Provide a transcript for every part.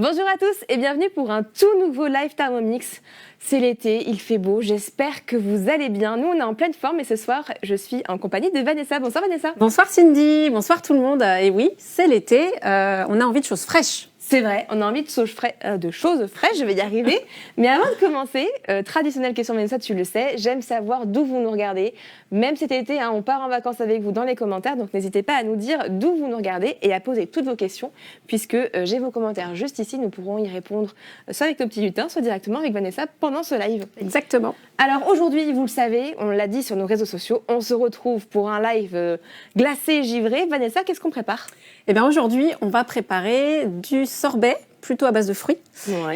Bonjour à tous et bienvenue pour un tout nouveau live Thermomix. C'est l'été, il fait beau, j'espère que vous allez bien. Nous on est en pleine forme et ce soir je suis en compagnie de Vanessa. Bonsoir Vanessa. Bonsoir Cindy, bonsoir tout le monde. Et oui, c'est l'été, on a envie de choses fraîches. C'est vrai, on a envie de choses fraîches, je vais y arriver. Mais avant de commencer, traditionnelle question Vanessa, tu le sais, j'aime savoir d'où vous nous regardez. Même cet été, on part en vacances avec vous dans les commentaires, donc n'hésitez pas à nous dire d'où vous nous regardez et à poser toutes vos questions, puisque j'ai vos commentaires juste ici, nous pourrons y répondre soit avec nos petits lutins, soit directement avec Vanessa pendant ce live. Exactement. Alors aujourd'hui, vous le savez, on l'a dit sur nos réseaux sociaux, on se retrouve pour un live glacé, givré. Vanessa, qu'est-ce qu'on prépare ? Eh bien aujourd'hui, on va préparer du sorbet, plutôt à base de fruits,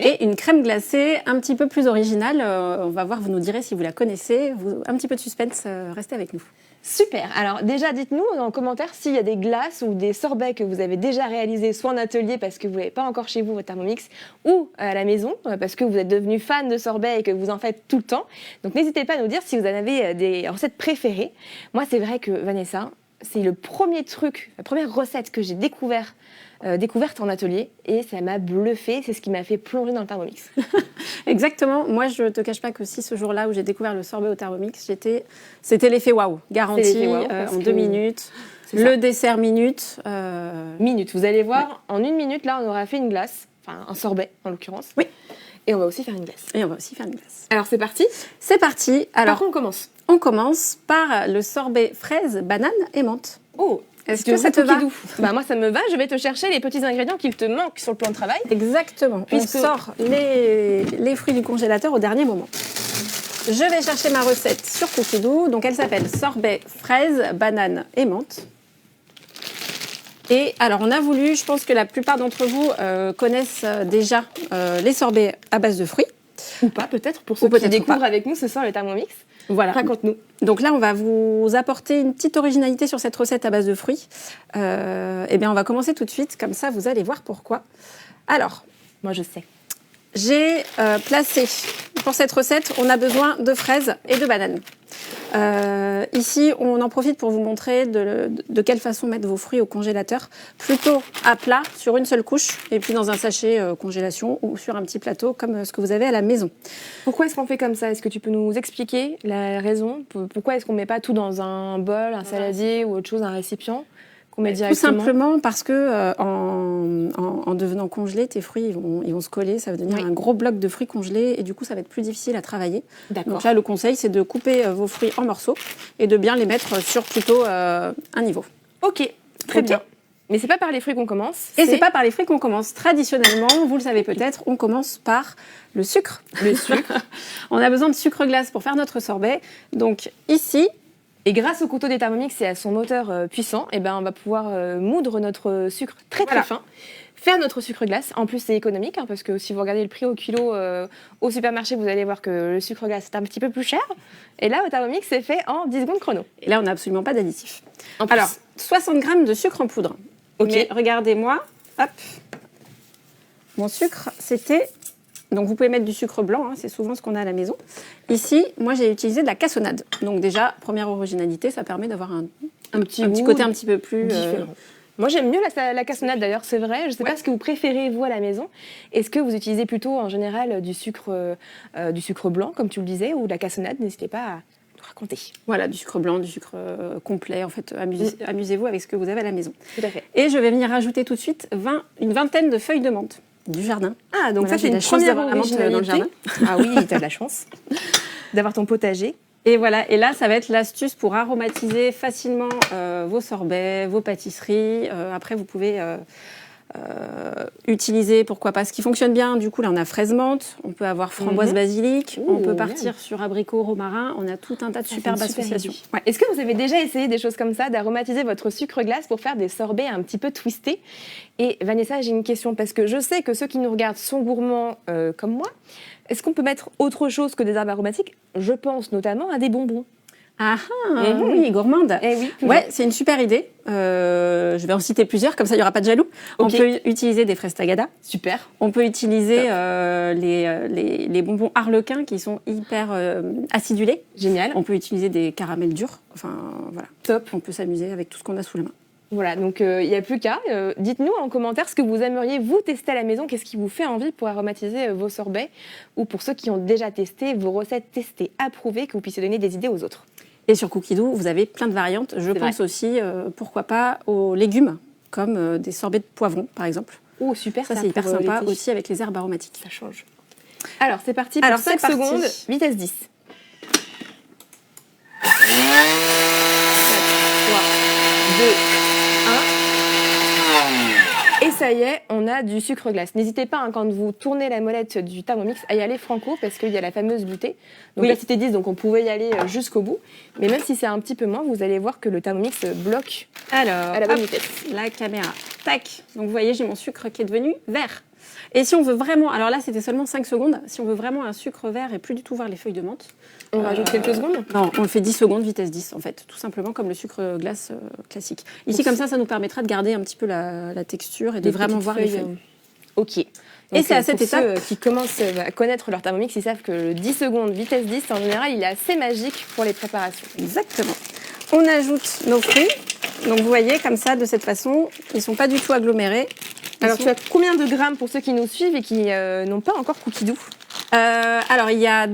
et une crème glacée un petit peu plus originale. On va voir, vous nous direz si vous la connaissez. Un petit peu de suspense, restez avec nous. Super. Alors déjà, dites-nous en commentaire s'il y a des glaces ou des sorbets que vous avez déjà réalisés, soit en atelier parce que vous n'avez pas encore chez vous votre Thermomix, ou à la maison parce que vous êtes devenu fan de sorbets et que vous en faites tout le temps. Donc n'hésitez pas à nous dire si vous en avez des recettes préférées. Moi, c'est vrai que Vanessa, c'est le premier truc, la première recette que j'ai découverte en atelier et ça m'a bluffé, c'est ce qui m'a fait plonger dans le Thermomix. Exactement, moi je te cache pas que si ce jour-là où j'ai découvert le sorbet au Thermomix, c'était l'effet waouh, garanti en 2 minutes, le dessert minute. Minute, vous allez voir, en 1 minute là on aura fait une glace, enfin un sorbet en l'occurrence. Oui. Et on va aussi faire une glace. Alors c'est parti. C'est parti. Alors par contre on commence. On commence par le sorbet fraise, banane et menthe. Oh, est-ce que ça te va ? Moi, ça me va. Je vais te chercher les petits ingrédients qu'il te manquent sur le plan de travail. Exactement. Puisque on sort les fruits du congélateur au dernier moment. Je vais chercher ma recette sur Cookidoo. Donc, elle s'appelle sorbet fraise, banane et menthe. Et alors, on a voulu, je pense que la plupart d'entre vous connaissent déjà les sorbets à base de fruits. Ou pas, peut-être, pour ceux qui découvrent avec nous ce soir le Thermomix. Voilà. Raconte-nous. Donc là, on va vous apporter une petite originalité sur cette recette à base de fruits. Eh bien, on va commencer tout de suite, comme ça, vous allez voir pourquoi. Alors, moi, je sais. J'ai placé, pour cette recette, on a besoin de fraises et de bananes. Ici, on en profite pour vous montrer de quelle façon mettre vos fruits au congélateur. Plutôt à plat, sur une seule couche, et puis dans un sachet congélation ou sur un petit plateau, comme ce que vous avez à la maison. Pourquoi est-ce qu'on fait comme ça ? Est-ce que tu peux nous expliquer la raison ? Pourquoi est-ce qu'on ne met pas tout dans un bol, un saladier ou autre chose, un récipient ? Tout simplement parce que en devenant congelés, tes fruits ils vont se coller, ça va devenir un gros bloc de fruits congelés et du coup ça va être plus difficile à travailler. D'accord. Donc là le conseil c'est de couper vos fruits en morceaux et de bien les mettre sur plutôt un niveau. Ok, très bien. Mais c'est pas par les fruits qu'on commence. Et c'est pas par les fruits qu'on commence. Traditionnellement, vous le savez peut-être, on commence par le sucre. Le sucre. On a besoin de sucre glace pour faire notre sorbet. Donc ici. Et grâce au couteau des Thermomix et à son moteur puissant, on va pouvoir moudre notre sucre très fin, faire notre sucre glace. En plus, c'est économique parce que si vous regardez le prix au kilo au supermarché, vous allez voir que le sucre glace est un petit peu plus cher. Et là, au Thermomix, c'est fait en 10 secondes chrono. Et là, on n'a absolument pas d'additif. Alors, 60 grammes de sucre en poudre. Ok. Mais regardez-moi, hop, mon sucre, c'était... Donc, vous pouvez mettre du sucre blanc, c'est souvent ce qu'on a à la maison. Ici, moi, j'ai utilisé de la cassonade. Donc déjà, première originalité, ça permet d'avoir un petit côté un petit peu plus... différent. Moi, j'aime mieux la cassonade, d'ailleurs, c'est vrai. Je ne sais pas ce que vous préférez, vous, à la maison. Est-ce que vous utilisez plutôt, en général, du sucre blanc, comme tu le disais, ou de la cassonade ? N'hésitez pas à nous raconter. Voilà, du sucre blanc, du sucre complet. En fait, amusez-vous avec ce que vous avez à la maison. Tout à fait. Et je vais venir rajouter tout de suite une vingtaine de feuilles de menthe. Du jardin. Ah, donc voilà, ça, c'est une première originalité. Dans le jardin. Ah oui, tu as de la chance d'avoir ton potager. Et voilà, et là, ça va être l'astuce pour aromatiser facilement vos sorbets, vos pâtisseries. Après, vous pouvez utiliser, pourquoi pas, ce qui fonctionne bien. Du coup, là, on a fraise menthe, on peut avoir framboise basilic, on peut partir sur abricot romarin. On a tout un tas de superbes associations. Ouais. Est-ce que vous avez déjà essayé des choses comme ça, d'aromatiser votre sucre glace pour faire des sorbets un petit peu twistés ? Et Vanessa, j'ai une question, parce que je sais que ceux qui nous regardent sont gourmands comme moi. Est-ce qu'on peut mettre autre chose que des herbes aromatiques ? Je pense notamment à des bonbons. Ah, oui, gourmande. Oui, ouais, c'est une super idée. Je vais en citer plusieurs, comme ça il n'y aura pas de jaloux. Okay. On peut utiliser des fraises tagada. Super. On peut utiliser les bonbons harlequins qui sont hyper acidulés. Génial. On peut utiliser des caramels durs. Enfin, voilà. Top. On peut s'amuser avec tout ce qu'on a sous la main. Voilà, donc il n'y a plus qu'à. Dites-nous en commentaire ce que vous aimeriez vous tester à la maison, qu'est-ce qui vous fait envie pour aromatiser vos sorbets, ou pour ceux qui ont déjà testé, vos recettes testées, approuvées, que vous puissiez donner des idées aux autres. Et sur Cookidoo, vous avez plein de variantes. Je pense aussi, pourquoi pas, aux légumes, comme des sorbets de poivron, par exemple. Oh, super, ça c'est hyper sympa aussi avec les herbes aromatiques. Ça change. Alors, c'est parti pour 5 secondes, vitesse 10. 4, 3, 2, 1. Et ça y est, on a du sucre glace. N'hésitez pas, quand vous tournez la molette du Thermomix, à y aller franco, parce qu'il y a la fameuse butée. Donc là, c'était 10, donc on pouvait y aller jusqu'au bout. Mais même si c'est un petit peu moins, vous allez voir que le Thermomix bloque à la bonne vitesse. La caméra. Tac. Donc vous voyez, j'ai mon sucre qui est devenu vert. Et si on veut vraiment, alors là c'était seulement 5 secondes, si on veut vraiment un sucre vert et plus du tout voir les feuilles de menthe, on rajoute quelques secondes. Non, on le fait 10 secondes, vitesse 10 en fait, tout simplement comme le sucre glace classique. Ici comme ça nous permettra de garder un petit peu la texture et de vraiment voir les feuilles. Ok. Donc, et c'est à cette étape ceux qui commencent à connaître leur Thermomix, ils savent que le 10 secondes, vitesse 10, en général, il est assez magique pour les préparations. Exactement. On ajoute nos fruits. Donc vous voyez, comme ça, de cette façon, ils ne sont pas du tout agglomérés. Alors tu as combien de grammes pour ceux qui nous suivent et qui n'ont pas encore Cookidoo? Alors il y a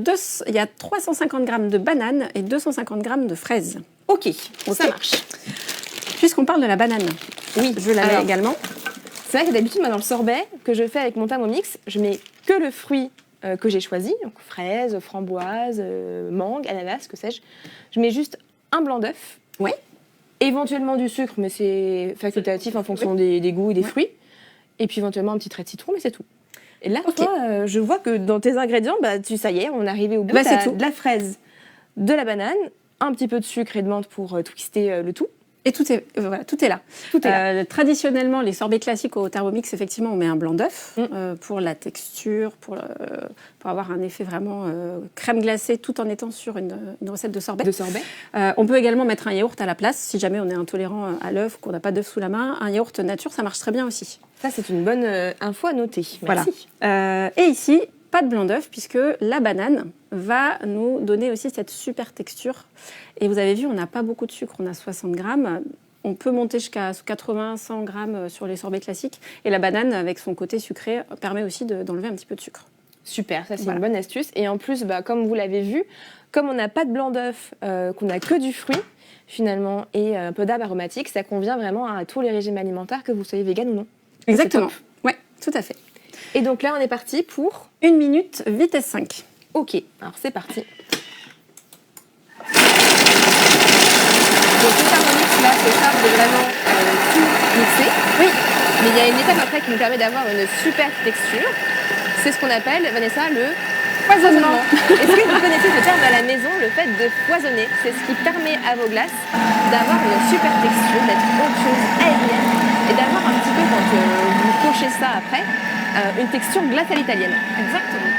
350 grammes de bananes et 250 grammes de fraises. Ok, ça marche. Puisqu'on parle de la banane, oui, je la mets également. C'est vrai que d'habitude, moi, dans le sorbet que je fais avec mon Thermomix, je mets que le fruit que j'ai choisi, donc fraises, framboises, mangue, ananas, que sais-je. Je mets juste un blanc d'œuf. Oui. Éventuellement du sucre, mais c'est facultatif en fonction des goûts et des fruits. Et puis éventuellement un petit trait de citron, mais c'est tout. Et là, toi, je vois que dans tes ingrédients, ça y est, on est arrivé au bout. C'est tout. De la fraise, de la banane, un petit peu de sucre et de menthe pour twister le tout. Et tout est là. Tout est là. Traditionnellement, les sorbets classiques au Thermomix, effectivement, on met un blanc d'œuf pour la texture, pour avoir un effet vraiment crème glacée, tout en étant sur une recette de sorbet. On peut également mettre un yaourt à la place, si jamais on est intolérant à l'œuf ou qu'on n'a pas d'œuf sous la main. Un yaourt nature, ça marche très bien aussi. Ça, c'est une bonne info à noter. Merci. Voilà. Et ici, pas de blanc d'œuf, puisque la banane va nous donner aussi cette super texture. Et vous avez vu, on n'a pas beaucoup de sucre, on a 60 grammes. On peut monter jusqu'à 80-100 grammes sur les sorbets classiques. Et la banane, avec son côté sucré, permet aussi d'enlever un petit peu de sucre. Super, ça c'est une bonne astuce. Et en plus, comme vous l'avez vu, comme on n'a pas de blanc d'œuf, qu'on n'a que du fruit, finalement, et un peu d'herbes aromatiques, ça convient vraiment à tous les régimes alimentaires, que vous soyez vegan ou non. Exactement. Oui, tout à fait. Et donc là, on est parti pour 1 minute, vitesse 5. Ok, alors c'est parti. Donc le Thermomix, là, se charge de vraiment tout mixer. Oui. Mais il y a une étape après qui nous permet d'avoir une super texture. C'est ce qu'on appelle, Vanessa, le foisonnement. Est-ce que vous connaissez ce terme à la maison, le fait de foisonner? C'est ce qui permet à vos glaces d'avoir une super texture, d'être onctueuse, aérienne, et d'avoir un petit peu, quand vous cochez ça après, une texture glace à l'italienne. Exactement.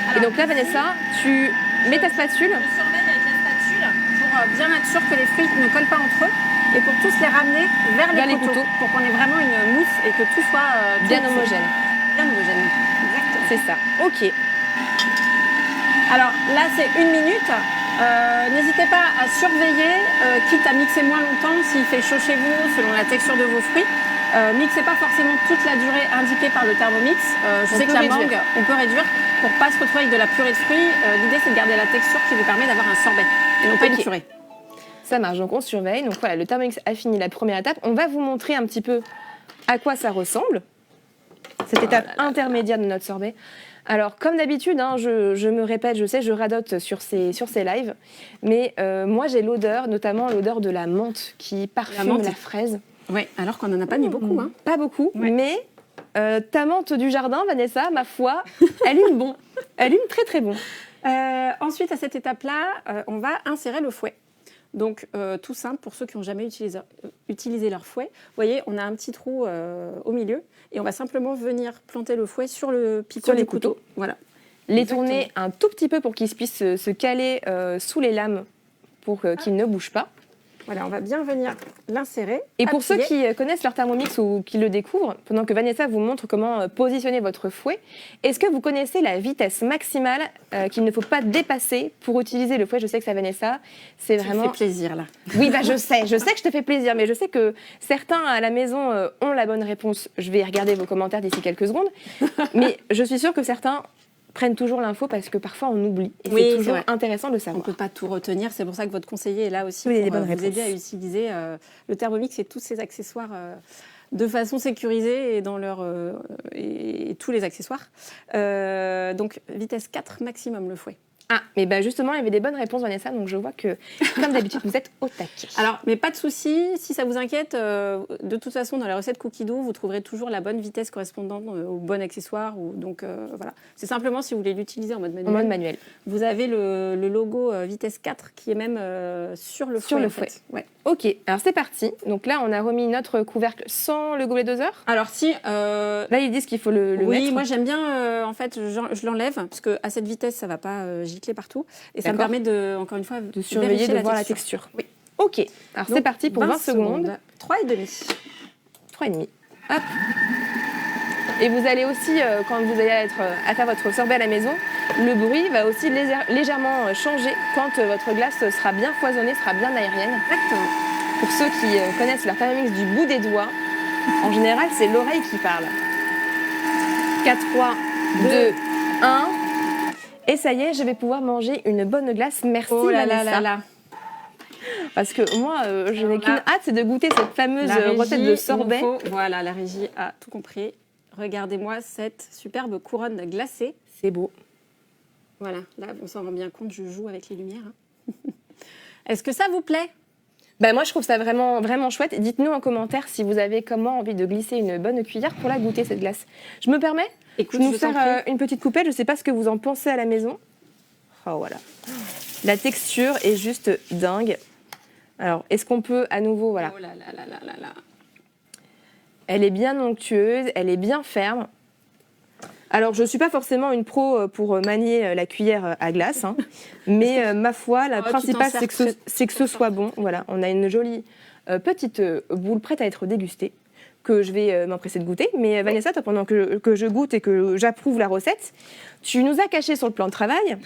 Alors, et donc là, Vanessa, tu mets ta spatule. Je surveille avec la spatule pour bien être sûr que les fruits ne collent pas entre eux et pour tous les ramener vers les couteaux, pour qu'on ait vraiment une mousse et que tout soit bien homogène. Bien homogène. Exactement. C'est ça. Ok. Alors là, c'est 1 minute. N'hésitez pas à surveiller, quitte à mixer moins longtemps s'il fait chaud chez vous, selon la texture de vos fruits. Mixez pas forcément toute la durée indiquée par le Thermomix. Je sais que la mangue, on peut réduire pour pas se retrouver avec de la purée de fruits. L'idée, c'est de garder la texture qui vous permet d'avoir un sorbet et non pas une purée. Ça marche, donc on surveille. Donc voilà, le Thermomix a fini la première étape. On va vous montrer un petit peu à quoi ça ressemble, cette étape intermédiaire de notre sorbet. Alors, comme d'habitude, je me répète, je sais, je radote sur ces lives, mais moi j'ai l'odeur, notamment l'odeur de la menthe qui parfume la fraise. Oui, alors qu'on n'en a pas mis beaucoup. Hein. Pas beaucoup, mais ta menthe du jardin, Vanessa, ma foi, elle hume bon. Elle hume très très bon. Ensuite, à cette étape-là, on va insérer le fouet. Donc, tout simple, pour ceux qui n'ont jamais utilisé leur fouet. Vous voyez, on a un petit trou au milieu et on va simplement venir planter le fouet sur le picot du couteau. Voilà. Les tourner un tout petit peu pour qu'ils puissent se caler sous les lames pour qu'ils ne bougent pas. Voilà, on va bien venir l'insérer. Et pour ceux appuyer. qui connaissent leur Thermomix ou qui le découvrent, pendant que Vanessa vous montre comment positionner votre fouet, est-ce que vous connaissez la vitesse maximale qu'il ne faut pas dépasser pour utiliser le fouet? Je sais que ça, Vanessa, c'est Ça vraiment... fait plaisir, là. Oui, bah je sais que je te fais plaisir, mais je sais que certains à la maison ont la bonne réponse. Je vais regarder vos commentaires d'ici quelques secondes, mais je suis sûre que certains prennent toujours l'info parce que parfois on oublie. Et Oui, c'est c'est toujours vrai. intéressant de On ne savoir. peut pas tout retenir, c'est pour ça que votre conseiller est là aussi Oui, il y a pour des bonnes vous aider à réponses. utiliser le Thermomix et tous ses accessoires de façon sécurisée et, et tous les accessoires. Donc, vitesse 4 maximum le fouet. Ah, mais bah justement, il y avait des bonnes réponses, Vanessa, donc je vois que, comme d'habitude, vous êtes au taquet. Alors, mais pas de souci, si ça vous inquiète, de toute façon, dans la recette Cookie Dough, vous trouverez toujours la bonne vitesse correspondante au bon accessoire. Donc, voilà. C'est simplement si vous voulez l'utiliser en mode manuel. En mode manuel. Vous avez le logo vitesse 4 qui est même sur le fouet. Sur le en fouet. fait. Ouais. Ok, alors c'est parti. Donc là, on a remis notre couvercle sans le gobelet doseur. Alors, si. Là, ils disent qu'il faut le Oui, mettre. moi j'aime bien, en fait, je l'enlève, parce qu'à cette vitesse, ça ne va pas gicler partout. Et ça me D'accord. permet, encore une fois, De surveiller, de voir la texture. Oui. Ok, alors c'est Donc, parti pour 20 secondes. 3,5. 3,5. Hop. Et vous allez aussi, quand vous allez être à faire votre sorbet à la maison, le bruit va aussi légèrement changer quand votre glace sera bien foisonnée, sera bien aérienne. Exactement. Pour ceux qui connaissent leur Thermomix du bout des doigts, en général, c'est l'oreille qui parle. 4, 3, 2, 1. Et ça y est, je vais pouvoir manger une bonne glace. Merci, Oh là là Vanessa. là là. Parce que moi, je n'ai Alors qu'une là, hâte, c'est de goûter cette fameuse La régie, recette de sorbet. il nous faut- voilà, la régie a tout compris. Regardez-moi cette superbe couronne glacée. C'est beau. Voilà, là, on s'en rend bien compte, je joue avec les lumières. Hein. Est-ce que ça vous plaît? Bah moi, je trouve ça vraiment, vraiment chouette. Dites-nous en commentaire si vous avez comment envie de glisser une bonne cuillère pour la goûter, cette glace. Je me permets Écoute, de nous je t'en faire prie. une petite coupette. Je ne sais pas ce que vous en pensez à la maison. Oh, voilà. La texture est juste dingue. Alors, est-ce qu'on peut à nouveau... Voilà. Oh là là là là là là. Elle est bien onctueuse, elle est bien ferme. Alors, je ne suis pas forcément une pro pour manier la cuillère à glace, hein, mais ma foi, la Oh, tu principale, t'en c'est que, sers c'est que ce soit bon. Voilà, on a une jolie petite boule prête à être dégustée, que je vais m'empresser de goûter. Mais Vanessa, toi, pendant que je goûte et que j'approuve la recette, tu nous as caché sur le plan de travail,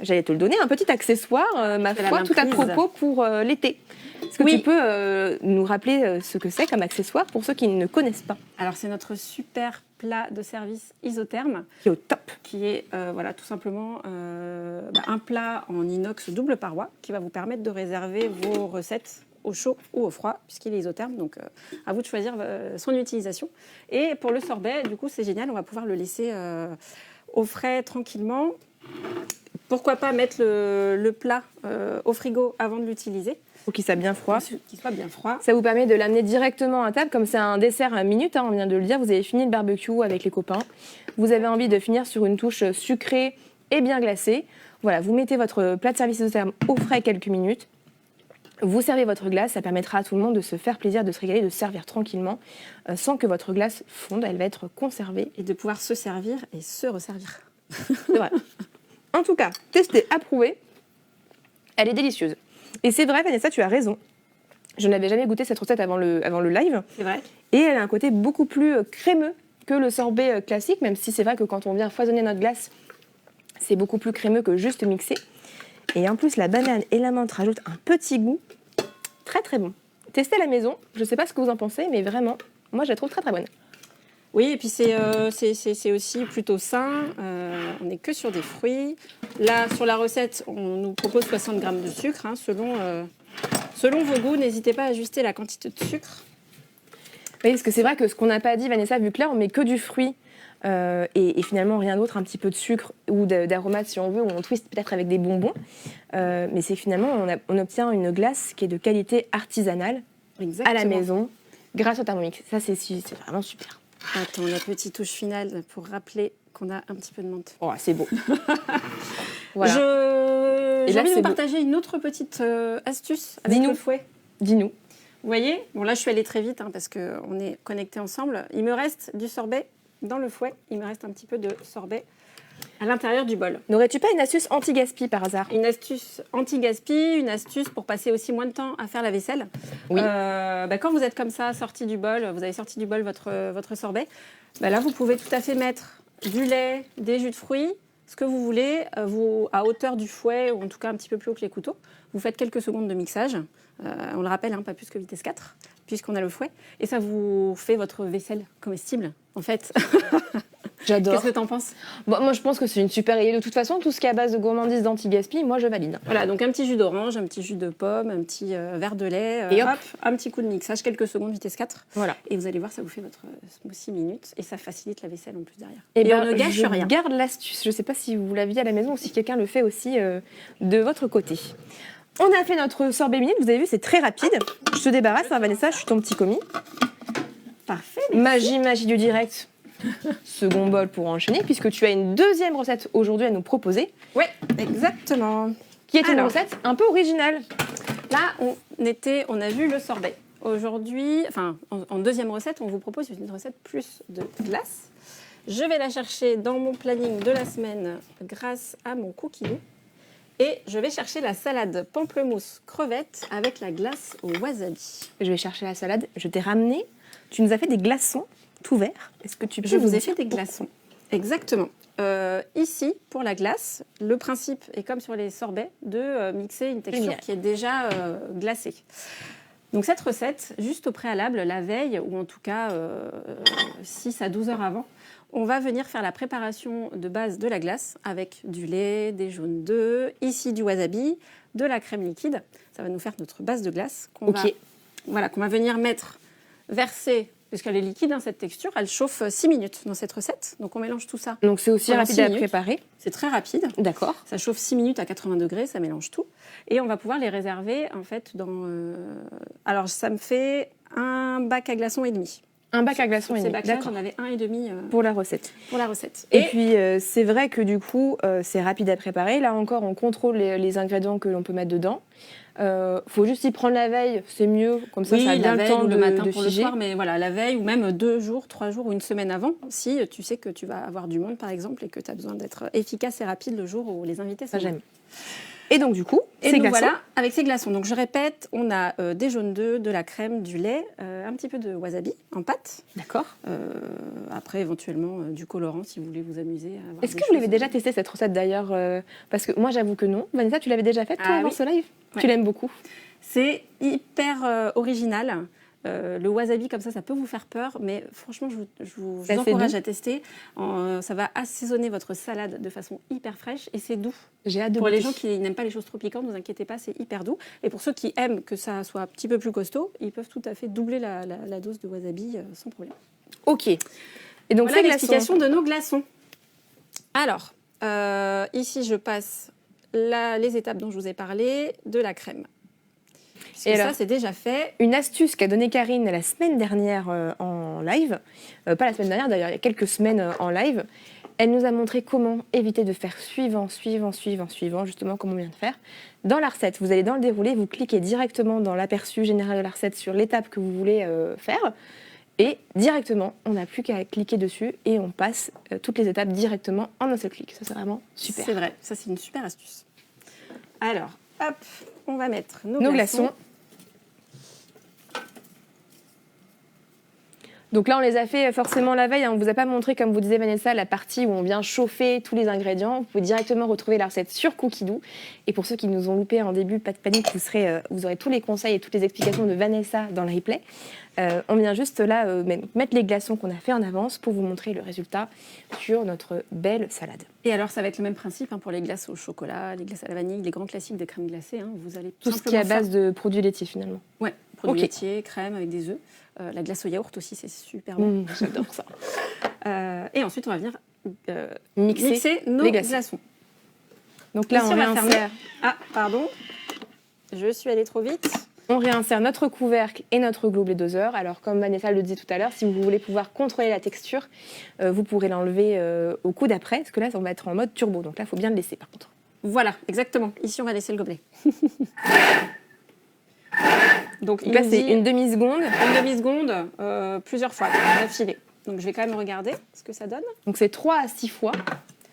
j'allais te le donner, un petit accessoire, ma fais la foi, main tout à prise. propos pour l'été. Est-ce que Oui. tu peux nous rappeler ce que c'est comme accessoire pour ceux qui ne connaissent pas, Alors, c'est notre super plat de service isotherme, qui est au top? qui est voilà, tout simplement un plat en inox double paroi qui va vous permettre de réserver vos recettes au chaud ou au froid, puisqu'il est isotherme. Donc, à vous de choisir son utilisation. Et pour le sorbet, du coup, c'est génial. On va pouvoir le laisser au frais tranquillement. Pourquoi pas mettre le plat au frigo avant de l'utiliser, Faut qu'il soit bien froid. qu'il soit bien froid. Ça vous permet de l'amener directement à table, comme c'est un dessert à minute, hein, on vient de le dire, vous avez fini le barbecue avec les copains, vous avez envie de finir sur une touche sucrée et bien glacée. Voilà, vous mettez votre plat de service isotherme au frais quelques minutes, vous servez votre glace, ça permettra à tout le monde de se faire plaisir, de se régaler, de se servir tranquillement, sans que votre glace fonde, elle va être conservée. Et de pouvoir se servir et se resservir. C'est vrai. En tout cas, testez, approuvez, elle est délicieuse. Et c'est vrai, Vanessa, tu as raison. Je n'avais jamais goûté cette recette avant le live. C'est vrai. Et elle a un côté beaucoup plus crémeux que le sorbet classique, même si c'est vrai que quand on vient foisonner notre glace, c'est beaucoup plus crémeux que juste mixé. Et en plus, la banane et la menthe rajoutent un petit goût très très bon. Testez à la maison, je ne sais pas ce que vous en pensez, mais vraiment, moi je la trouve très très bonne. Oui, et puis c'est aussi plutôt sain. On n'est que sur des fruits. Là, sur la recette, on nous propose 60 grammes de sucre. Hein, selon vos goûts, n'hésitez pas à ajuster la quantité de sucre. Oui, parce que c'est vrai que ce qu'on n'a pas dit, Vanessa, vu que là on met que du fruit et finalement rien d'autre, un petit peu de sucre ou d'aromates si on veut, ou on twiste peut-être avec des bonbons. Mais c'est finalement, on obtient une glace qui est de qualité artisanale Exactement. à la maison grâce au Thermomix. Ça, c'est vraiment super. Attends, la petite touche finale pour rappeler qu'on a un petit peu de menthe. Oh, c'est beau. Voilà. J'ai là, envie de c'est vous beau. partager une autre petite astuce avec Dis-nous. le fouet. Dis-nous. Vous voyez, bon là je suis allée très vite parce qu'on est connectés ensemble. Il me reste du sorbet dans le fouet. Il me reste un petit peu de sorbet à l'intérieur du bol. N'aurais-tu pas une astuce anti-gaspi par hasard? Une astuce anti-gaspi, une astuce pour passer aussi moins de temps à faire la vaisselle. Oui. Quand vous êtes comme ça, sorti du bol, vous avez sorti du bol votre sorbet, là, vous pouvez tout à fait mettre du lait, des jus de fruits, ce que vous voulez, à hauteur du fouet, ou en tout cas un petit peu plus haut que les couteaux. Vous faites quelques secondes de mixage. On le rappelle, pas plus que vitesse 4, puisqu'on a le fouet. Et ça vous fait votre vaisselle comestible, en fait. J'adore. Qu'est-ce que t'en penses? Bon, moi, je pense que c'est une super idée. De toute façon, tout ce qui est à base de gourmandise d'anti-gaspi, moi, je valide. Voilà, donc un petit jus d'orange, un petit jus de pomme, un petit verre de lait. Et hop, un petit coup de mixage, quelques secondes, vitesse 4. Voilà. Et vous allez voir, ça vous fait votre smoothie minute. Et ça facilite la vaisselle en plus derrière. Et on ne gâche rien. Je garde l'astuce. Je ne sais pas si vous l'aviez à la maison ou si quelqu'un le fait aussi de votre côté. On a fait notre sorbet minute. Vous avez vu, c'est très rapide. Je te débarrasse, hein, Vanessa, je suis ton petit commis. Parfait. Magie du direct. Second bol pour enchaîner, puisque tu as une deuxième recette aujourd'hui à nous proposer. Oui, exactement. Qui est une recette un peu originale. Là, on a vu le sorbet. Aujourd'hui, en deuxième recette, on vous propose une recette plus de glace. Je vais la chercher dans mon planning de la semaine grâce à mon cookie dough. Et je vais chercher la salade pamplemousse crevette avec la glace au wasabi. Je vais chercher la salade. Je t'ai ramené. Tu nous as fait des glaçons tout verts. Est-ce que tu peux Je vous ai fait des glaçons. Exactement. Ici, pour la glace, le principe est comme sur les sorbets de mixer une texture qui est déjà glacée. Donc cette recette, juste au préalable, la veille, ou en tout cas 6 à 12 heures avant, on va venir faire la préparation de base de la glace avec du lait, des jaunes d'œufs, ici du wasabi, de la crème liquide. Ça va nous faire notre base de glace qu'on va venir verser, puisqu'elle est liquide, cette texture. Elle chauffe 6 minutes dans cette recette. Donc on mélange tout ça. Donc c'est aussi rapide à préparer. C'est très rapide. D'accord. Ça chauffe 6 minutes à 80 degrés, ça mélange tout. Et on va pouvoir les réserver en fait dans... Alors ça me fait un bac à glaçons et demi. Un bac à glaçons et demi. J'en avais un et demi pour la recette. Et puis c'est vrai que du coup c'est rapide à préparer. Là encore on contrôle les ingrédients que l'on peut mettre dedans. Faut juste y prendre la veille, c'est mieux, comme ça ça a bien le temps le matin pour figer. Le soir, mais voilà, la veille ou même 2 jours, 3 jours ou une semaine avant, si tu sais que tu vas avoir du monde par exemple et que tu as besoin d'être efficace et rapide le jour où les invités sont là. J'aime. Et donc du coup, voilà, avec ces glaçons. Donc je répète, on a des jaunes d'œufs, de la crème, du lait, un petit peu de wasabi en pâte. D'accord. Après éventuellement du colorant si vous voulez vous amuser. Est-ce que vous l'avez déjà testé cette recette d'ailleurs parce que moi j'avoue que non. Vanessa, tu l'avais déjà faite toi avant ce live? Tu l'aimes beaucoup? C'est hyper original. Le wasabi comme ça peut vous faire peur, mais franchement, je vous encourage à tester. Ça va assaisonner votre salade de façon hyper fraîche et c'est doux. J'ai hâte de Pour les gens qui n'aiment pas les choses trop piquantes, ne vous inquiétez pas, c'est hyper doux. Et pour ceux qui aiment que ça soit un petit peu plus costaud, ils peuvent tout à fait doubler la dose de wasabi sans problème. Ok. Et donc voilà l'explication de nos glaçons. Alors, ici, je passe les étapes dont je vous ai parlé, de la crème. Et alors, ça, c'est déjà fait. Une astuce qu'a donnée Karine la semaine dernière en live, pas la semaine dernière d'ailleurs, il y a quelques semaines en live, elle nous a montré comment éviter de faire suivant, justement comme on vient de faire. Dans la recette, vous allez dans le déroulé, vous cliquez directement dans l'aperçu général de la recette sur l'étape que vous voulez faire. Et directement, on n'a plus qu'à cliquer dessus et on passe toutes les étapes directement en un seul clic. Ça, c'est vraiment super. C'est vrai, ça, c'est une super astuce. Alors, hop, on va mettre nos glaçons. Donc là, on les a fait forcément la veille. On ne vous a pas montré, comme vous disait Vanessa, la partie où on vient chauffer tous les ingrédients. Vous pouvez directement retrouver la recette sur Cookie Dough. Et pour ceux qui nous ont loupé en début, pas de panique, vous aurez tous les conseils et toutes les explications de Vanessa dans le replay. On vient juste là mettre les glaçons qu'on a fait en avance pour vous montrer le résultat sur notre belle salade. Et alors, ça va être le même principe pour les glaces au chocolat, les glaces à la vanille, les grands classiques des crèmes glacées. Vous allez tout ce qui est à base de produits laitiers finalement. Ouais, produits laitiers, crème avec des œufs. La glace au yaourt aussi, c'est super bon. J'adore ça. Et ensuite, on va venir mixer nos glaçons. Donc là, on réinsère. Ah, pardon. Je suis allée trop vite. On réinsère notre couvercle et notre globe les doseurs. Alors, comme Vanessa le disait tout à l'heure, si vous voulez pouvoir contrôler la texture, vous pourrez l'enlever au coup d'après, parce que là, on va être en mode turbo. Donc là, il faut bien le laisser, par contre. Voilà, exactement. Ici, on va laisser le gobelet. Donc là, c'est une demi-seconde. Une demi-seconde, plusieurs fois, d'affilée. Donc, je vais quand même regarder ce que ça donne. Donc, c'est 3 à 6 fois.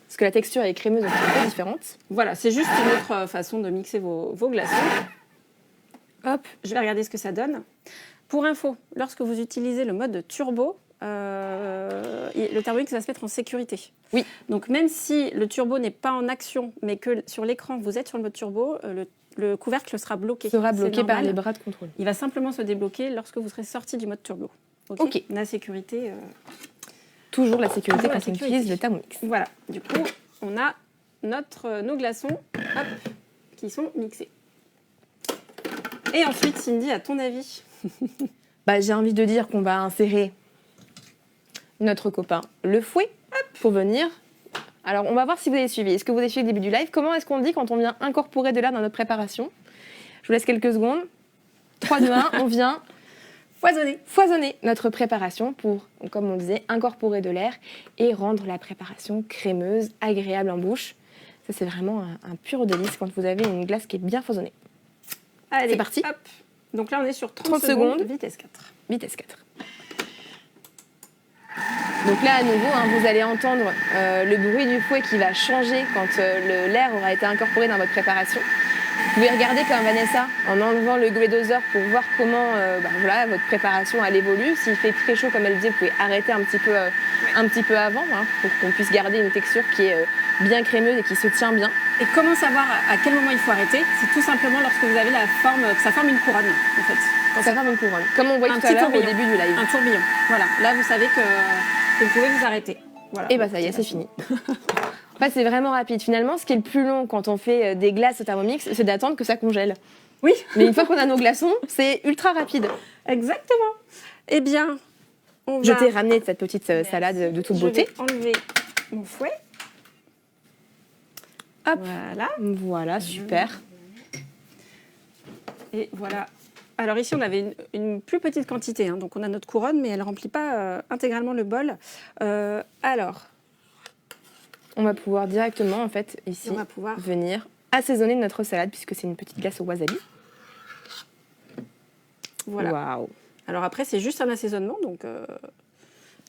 parce que la texture est crémeuse, donc c'est un peu différente. Voilà, c'est juste une autre façon de mixer vos glaçons. Hop, je vais regarder ce que ça donne. Pour info, lorsque vous utilisez le mode turbo, le Thermomix va se mettre en sécurité. Oui. Donc même si le turbo n'est pas en action, mais que sur l'écran vous êtes sur le mode turbo, le couvercle sera bloqué. Sera bloqué par les bras de contrôle. Il va simplement se débloquer lorsque vous serez sorti du mode turbo. Ok. La sécurité. Toujours la sécurité Toujours la quand on sécurité. utilise le Thermomix. Voilà. Du coup, on a nos glaçons, hop, qui sont mixés. Et ensuite, Cindy, à ton avis? J'ai envie de dire qu'on va insérer notre copain le fouet pour venir. Alors, on va voir si vous avez suivi. Est-ce que vous avez suivi le début du live? Comment est-ce qu'on dit quand on vient incorporer de l'air dans notre préparation? Je vous laisse quelques secondes. 3, 2, 1, on vient foisonner notre préparation pour, comme on disait, incorporer de l'air et rendre la préparation crémeuse, agréable en bouche. Ça, c'est vraiment un pur délice quand vous avez une glace qui est bien foisonnée. Allez, c'est parti. Hop. Donc là, on est sur 30 secondes. Vitesse 4. Vitesse 4. Donc là, à nouveau, vous allez entendre le bruit du fouet qui va changer quand l'air aura été incorporé dans votre préparation. Vous pouvez regarder comme Vanessa en enlevant le gobelet doseur pour voir comment votre préparation elle évolue. S'il fait très chaud, comme elle disait, vous pouvez arrêter un petit peu avant pour qu'on puisse garder une texture qui est bien crémeuse et qui se tient bien. Et comment savoir à quel moment il faut arrêter? C'est tout simplement lorsque vous avez la forme, que ça forme une couronne en fait. Quand ça forme une couronne. Comme on voyait tout à l'heure au début du live. Un tourbillon. Voilà. Là, vous savez que vous pouvez vous arrêter. Voilà. Et ça y est, c'est fini. En fait, c'est vraiment rapide. Finalement, ce qui est le plus long quand on fait des glaces au Thermomix, c'est d'attendre que ça congèle. Oui. Mais une fois qu'on a nos glaçons, c'est ultra rapide. Exactement. Eh bien, je t'ai ramené cette petite salade de toute beauté. Je vais enlever mon fouet. Hop. Voilà, super. Et voilà. Alors ici, on avait une plus petite quantité. Donc on a notre couronne, mais elle ne remplit pas intégralement le bol. Alors... On va pouvoir directement, en fait, ici, venir assaisonner notre salade, puisque c'est une petite glace au wasabi. Voilà. Waouh. Alors après, c'est juste un assaisonnement, donc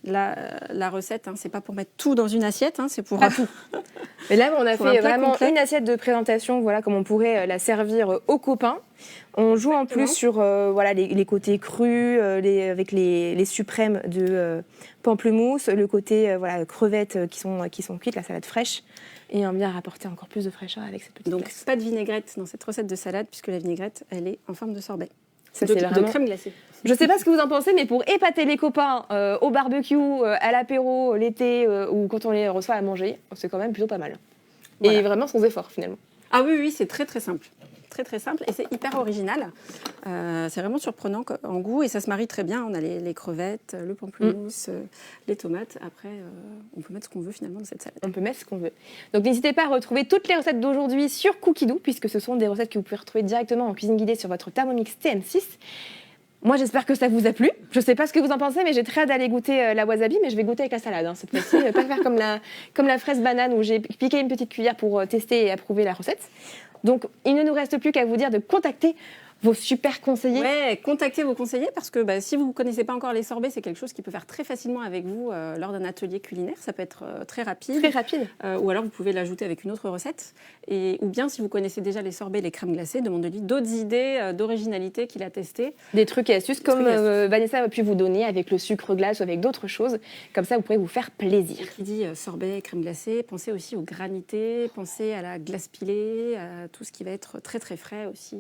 la recette, c'est pas pour mettre tout dans une assiette, c'est pour... Pas tout. Mais là, on a fait vraiment une assiette de présentation, voilà, comme on pourrait la servir aux copains. On joue en plus sur les côtés crus, avec les suprêmes de pamplemousse, le côté crevettes qui sont cuites, la salade fraîche, et on vient rapporter encore plus de fraîcheur avec cette petite glace. Pas de vinaigrette dans cette recette de salade, puisque la vinaigrette, elle est en forme de sorbet. De crème glacée. Je sais pas ce que vous en pensez, mais pour épater les copains au barbecue, à l'apéro, l'été, ou quand on les reçoit à manger, c'est quand même plutôt pas mal. Voilà. Et vraiment sans effort, finalement. Ah oui, c'est très très simple. Très très simple et c'est hyper original. C'est vraiment surprenant en goût et ça se marie très bien. On a les crevettes, le pamplemousse, les tomates. Après, on peut mettre ce qu'on veut finalement dans cette salade. On peut mettre ce qu'on veut. Donc n'hésitez pas à retrouver toutes les recettes d'aujourd'hui sur Cookidoo, puisque ce sont des recettes que vous pouvez retrouver directement en cuisine guidée sur votre Thermomix TM6. Moi, j'espère que ça vous a plu. Je ne sais pas ce que vous en pensez, mais j'ai très hâte d'aller goûter la wasabi, mais je vais goûter avec la salade. Cette fois-ci, pas faire comme la fraise banane où j'ai piqué une petite cuillère pour tester et approuver la recette. Donc, il ne nous reste plus qu'à vous dire de contacter vos super conseillers. Ouais, contactez vos conseillers parce que si vous ne connaissez pas encore les sorbets, c'est quelque chose qui peut faire très facilement avec vous lors d'un atelier culinaire. Ça peut être très rapide. Très rapide. Ou alors, vous pouvez l'ajouter avec une autre recette. Ou bien, si vous connaissez déjà les sorbets, les crèmes glacées, demandez-lui d'autres idées d'originalité qu'il a testées. Des trucs et astuces comme Vanessa a pu vous donner avec le sucre glace ou avec d'autres choses. Comme ça, vous pourrez vous faire plaisir. Qui dit sorbet, crème glacée, pensez aussi au granité, pensez à la glace pilée, à tout ce qui va être très très frais aussi.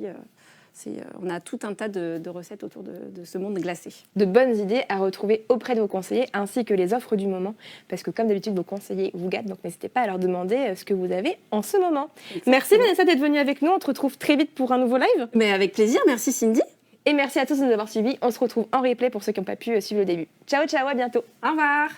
On a tout un tas de recettes autour de ce monde glacé. De bonnes idées à retrouver auprès de vos conseillers, ainsi que les offres du moment. Parce que comme d'habitude, vos conseillers vous gâtent, donc n'hésitez pas à leur demander ce que vous avez en ce moment. Exactement. Merci Vanessa d'être venue avec nous. On te retrouve très vite pour un nouveau live. Mais avec plaisir, merci Cindy. Et merci à tous de nous avoir suivis. On se retrouve en replay pour ceux qui n'ont pas pu suivre le début. Ciao, ciao, à bientôt. Au revoir.